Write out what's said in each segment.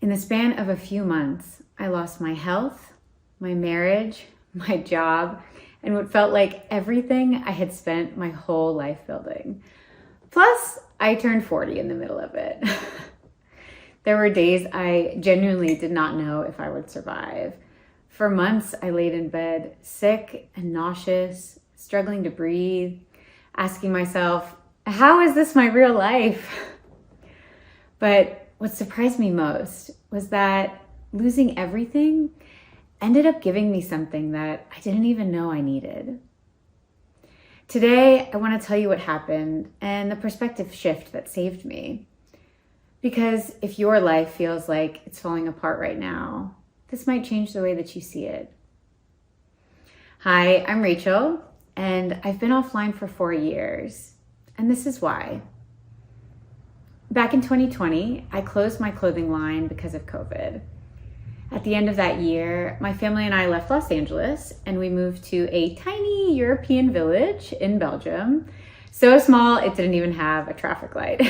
In the span of a few months, I lost my health, my marriage, my job, and what felt like everything I had spent my whole life building. Plus, I turned 40 in the middle of it. There were days I genuinely did not know if I would survive. For months, I laid in bed, sick and nauseous, struggling to breathe, asking myself, how is this my real life? But what surprised me most was that losing everything ended up giving me something that I didn't even know I needed. Today, I want to tell you what happened and the perspective shift that saved me. Because if your life feels like it's falling apart right now, this might change the way that you see it. Hi, I'm Rachel, and I've been offline for 4 years, and this is why. Back in 2020, I closed my clothing line because of COVID. At the end of that year, my family and I left Los Angeles and we moved to a tiny European village in Belgium. So small, it didn't even have a traffic light.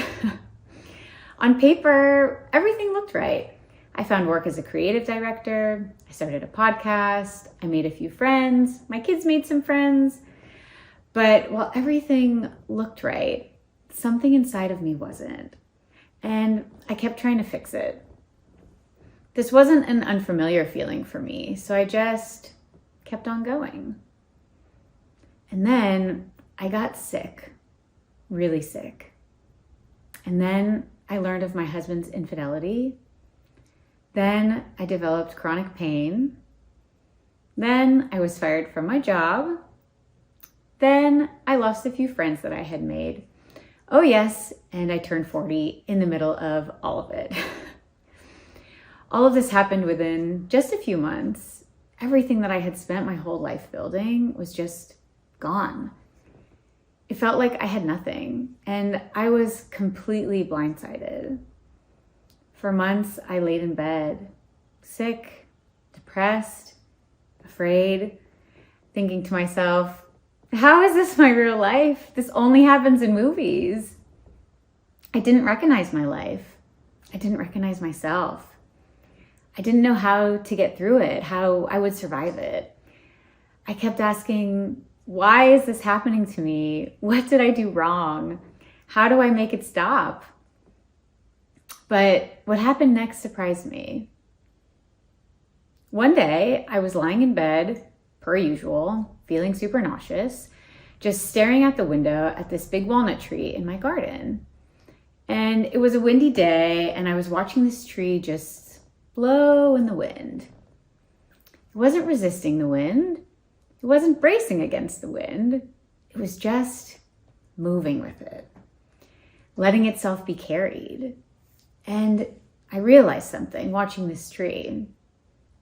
On paper, everything looked right. I found work as a creative director. I started a podcast. I made a few friends. My kids made some friends. But while everything looked right, something inside of me wasn't. And I kept trying to fix it. This wasn't an unfamiliar feeling for me, so I just kept on going. And then I got sick, really sick. And then I learned of my husband's infidelity. Then I developed chronic pain. Then I was fired from my job. Then I lost a few friends that I had made. Oh yes, and I turned 40 in the middle of all of it. All of this happened within just a few months. Everything that I had spent my whole life building was just gone. It felt like I had nothing, and I was completely blindsided. For months, I laid in bed, sick, depressed, afraid, thinking to myself, how is this my real life? This only happens in movies. I didn't recognize my life. I didn't recognize myself. I didn't know how to get through it, how I would survive it. I kept asking, why is this happening to me? What did I do wrong? How do I make it stop? But what happened next surprised me. One day, I was lying in bed, per usual, feeling super nauseous, just staring out the window at this big walnut tree in my garden. And it was a windy day, and I was watching this tree just blow in the wind. It wasn't resisting the wind. It wasn't bracing against the wind. It was just moving with it, letting itself be carried. And I realized something watching this tree.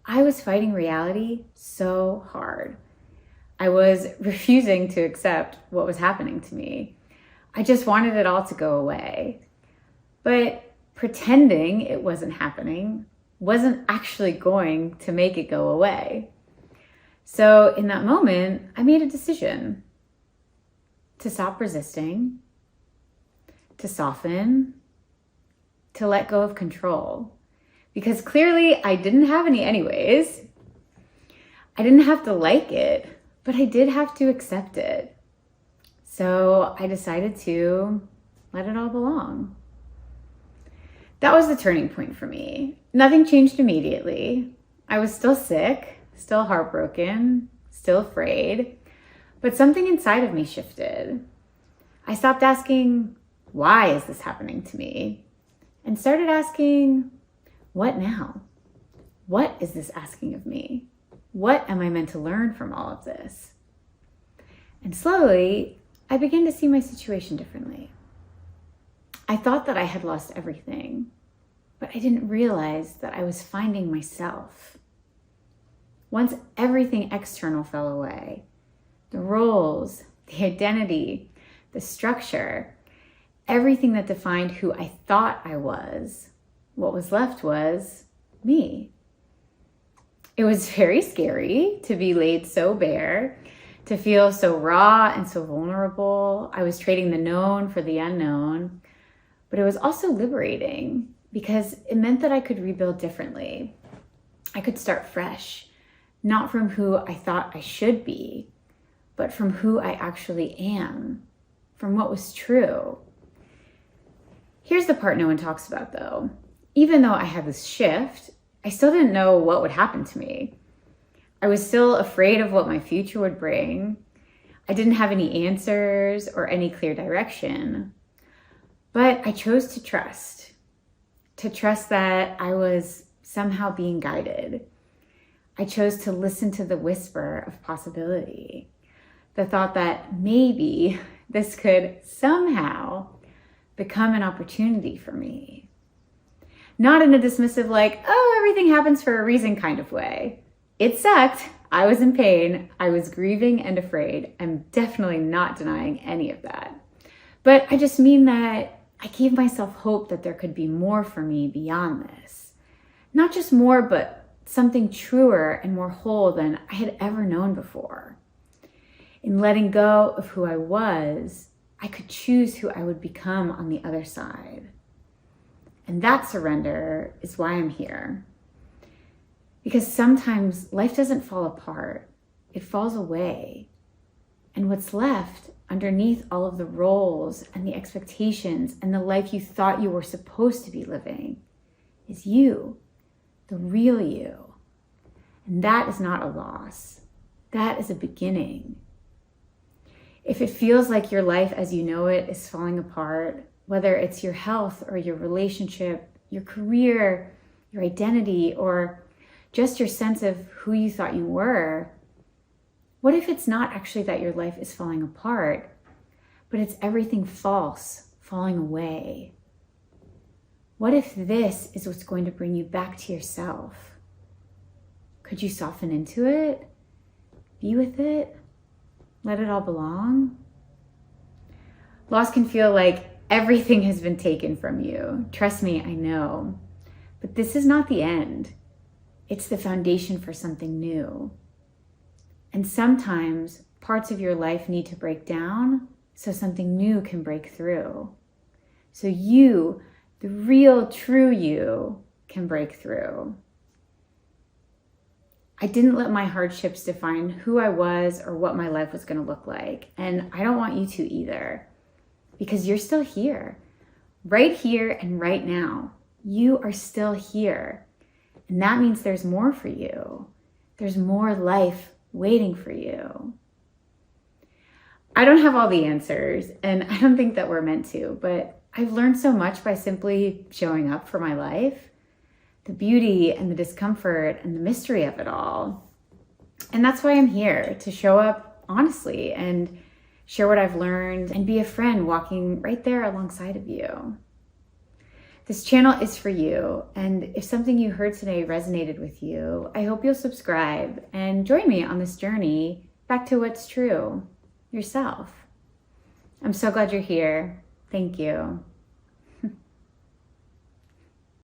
I was fighting reality so hard. I was refusing to accept what was happening to me. I just wanted it all to go away. But pretending it wasn't happening wasn't actually going to make it go away. So in that moment, I made a decision to stop resisting, to soften, to let go of control. Because clearly I didn't have any anyways. I didn't have to like it, but I did have to accept it. So I decided to let it all belong. That was the turning point for me. Nothing changed immediately. I was still sick, still heartbroken, still afraid, but something inside of me shifted. I stopped asking, why is this happening to me? And started asking, what now? What is this asking of me? What am I meant to learn from all of this? And slowly, I began to see my situation differently. I thought that I had lost everything, but I didn't realize that I was finding myself. Once everything external fell away, the roles, the identity, the structure, everything that defined who I thought I was, what was left was me. It was very scary to be laid so bare, to feel so raw and so vulnerable. I was trading the known for the unknown, but it was also liberating because it meant that I could rebuild differently. I could start fresh, not from who I thought I should be, but from who I actually am, from what was true. Here's the part no one talks about though. Even though I had this shift, I still didn't know what would happen to me. I was still afraid of what my future would bring. I didn't have any answers or any clear direction, but I chose to trust that I was somehow being guided. I chose to listen to the whisper of possibility, the thought that maybe this could somehow become an opportunity for me. Not in a dismissive, like, oh, everything happens for a reason kind of way. It sucked. I was in pain. I was grieving and afraid. I'm definitely not denying any of that. But I just mean that I gave myself hope that there could be more for me beyond this. Not just more, but something truer and more whole than I had ever known before. In letting go of who I was, I could choose who I would become on the other side. And that surrender is why I'm here. Because sometimes life doesn't fall apart, it falls away. And what's left underneath all of the roles and the expectations and the life you thought you were supposed to be living is you, the real you. And that is not a loss. That is a beginning. If it feels like your life as you know it is falling apart, whether it's your health or your relationship, your career, your identity, or just your sense of who you thought you were, what if it's not actually that your life is falling apart, but it's everything false falling away? What if this is what's going to bring you back to yourself? Could you soften into it? Be with it? Let it all belong? Loss can feel like everything has been taken from you. Trust me, I know. But this is not the end. It's the foundation for something new. And sometimes parts of your life need to break down so something new can break through. So you, the real true you, can break through. I didn't let my hardships define who I was or what my life was going to look like. And I don't want you to either, because you're still here, right here and right now. You are still here. And that means there's more for you. There's more life waiting for you. I don't have all the answers, and I don't think that we're meant to, but I've learned so much by simply showing up for my life, the beauty and the discomfort and the mystery of it all. And that's why I'm here, to show up honestly and share what I've learned and be a friend walking right there alongside of you. This channel is for you, and if something you heard today resonated with you, I hope you'll subscribe and join me on this journey back to what's true, yourself. I'm so glad you're here. Thank you.